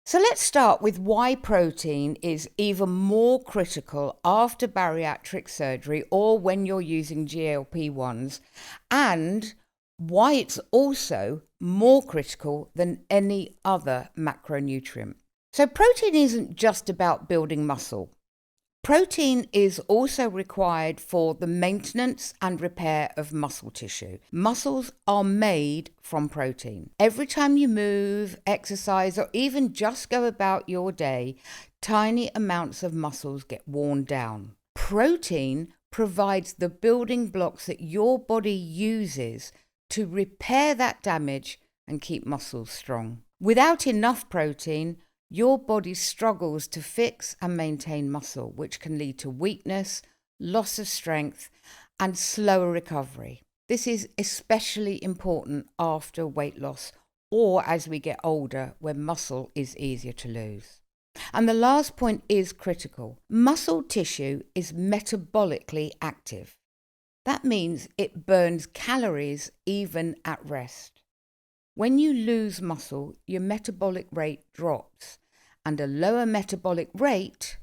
So let's start with why protein is even more critical after bariatric surgery or when you're using GLP-1s, and why it's also more critical than any other macronutrient. So protein isn't just about building muscle. Protein is also required for the maintenance and repair of muscle tissue. Muscles are made from protein. Every time you move, exercise, or even just go about your day, tiny amounts of muscles get worn down. Protein provides the building blocks that your body uses to repair that damage and keep muscles strong. Without enough protein, your body struggles to fix and maintain muscle, which can lead to weakness, loss of strength, and slower recovery. This is especially important after weight loss or as we get older, when muscle is easier to lose. And the last point is critical. Muscle tissue is metabolically active. That means it burns calories even at rest. When you lose muscle, your metabolic rate drops, and a lower metabolic rate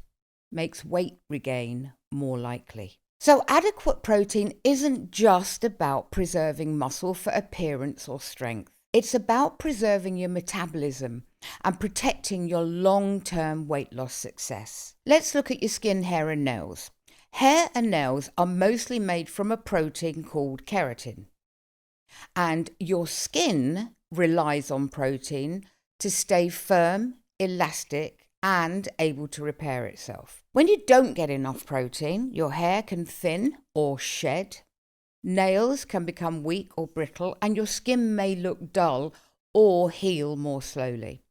makes weight regain more likely. So adequate protein isn't just about preserving muscle for appearance or strength. It's about preserving your metabolism and protecting your long-term weight loss success. Let's look at your skin, hair, and nails. Hair and nails are mostly made from a protein called keratin. And your skin relies on protein to stay firm, elastic, and able to repair itself. When you don't get enough protein, your hair can thin or shed, nails can become weak or brittle, and your skin may look dull or heal more slowly.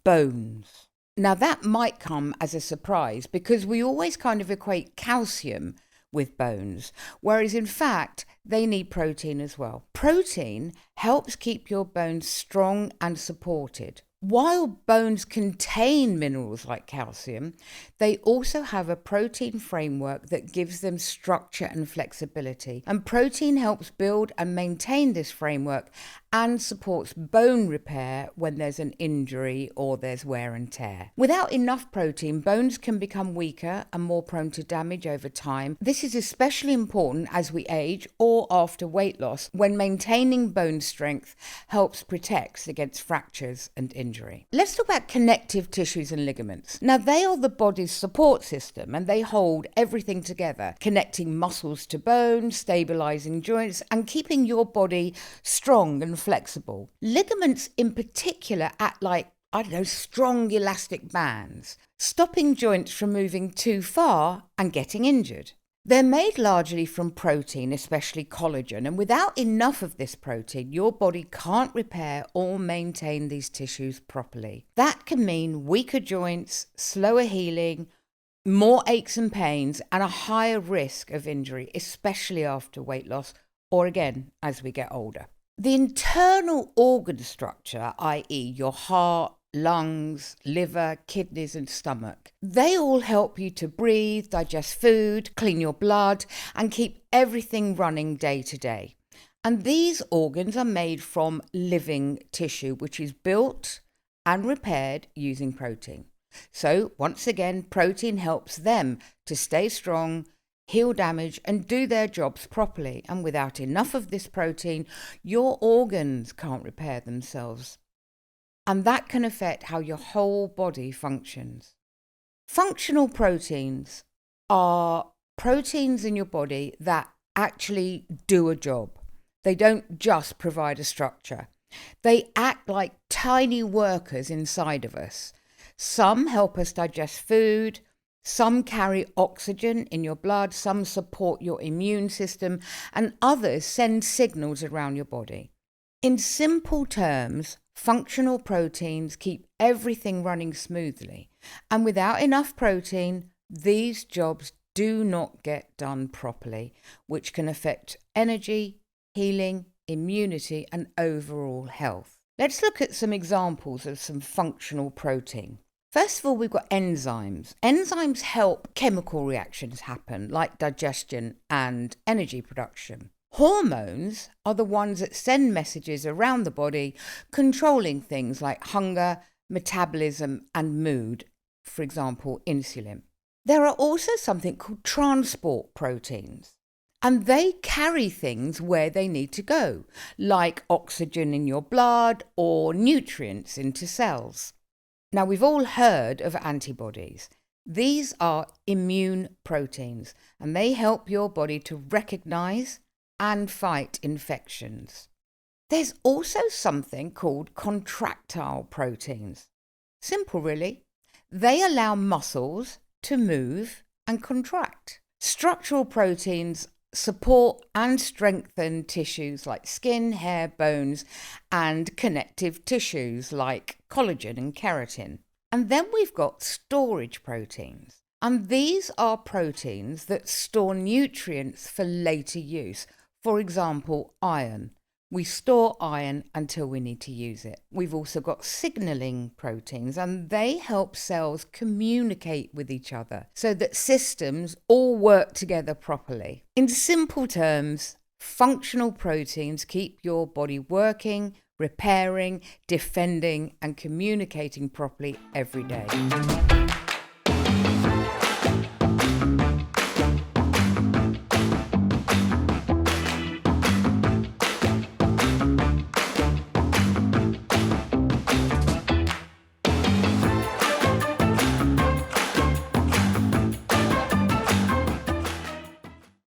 Bones. Now that might come as a surprise because we always kind of equate calcium with bones, whereas in fact they need protein as well. Protein helps keep your bones strong and supported. While bones contain minerals like calcium, they also have a protein framework that gives them structure and flexibility. And protein helps build and maintain this framework and supports bone repair when there's an injury or there's wear and tear. Without enough protein, bones can become weaker and more prone to damage over time. This is especially important as we age or after weight loss, when maintaining bone strength helps protect against fractures and injury. Let's talk about connective tissues and ligaments. Now, they are the body's support system and they hold everything together, connecting muscles to bones, stabilizing joints, and keeping your body strong and flexible. Ligaments in particular act like, strong elastic bands, stopping joints from moving too far and getting injured. They're made largely from protein, especially collagen, and without enough of this protein, your body can't repair or maintain these tissues properly. That can mean weaker joints, slower healing, more aches and pains, and a higher risk of injury, especially after weight loss or again as we get older. The internal organ structure, i.e. your heart, lungs, liver, kidneys, and stomach, they all help you to breathe, digest food, clean your blood, and keep everything running day to day. And these organs are made from living tissue, which is built and repaired using protein. So once again, protein helps them to stay strong, heal damage, and do their jobs properly. And without enough of this protein, your organs can't repair themselves. And that can affect how your whole body functions. Functional proteins are proteins in your body that actually do a job. They don't just provide a structure. They act like tiny workers inside of us. Some help us digest food, some carry oxygen in your blood, some support your immune system, and others send signals around your body. In simple terms, functional proteins keep everything running smoothly, and without enough protein, these jobs do not get done properly, which can affect energy, healing, immunity, and overall health. Let's look at some examples of some functional protein. First of all, we've got enzymes. Enzymes help chemical reactions happen, like digestion and energy production. Hormones are the ones that send messages around the body, controlling things like hunger, metabolism, and mood, for example, insulin. There are also something called transport proteins, and they carry things where they need to go, like oxygen in your blood or nutrients into cells. Now, we've all heard of antibodies. These are immune proteins, and they help your body to recognize and fight infections. There's also something called contractile proteins. Simple, really. They allow muscles to move and contract. Structural proteins support and strengthen tissues like skin, hair, bones, and connective tissues like collagen and keratin. And then we've got storage proteins. And these are proteins that store nutrients for later use. For example, iron. We store iron until we need to use it. We've also got signaling proteins, and they help cells communicate with each other so that systems all work together properly. In simple terms, functional proteins keep your body working, repairing, defending, and communicating properly every day.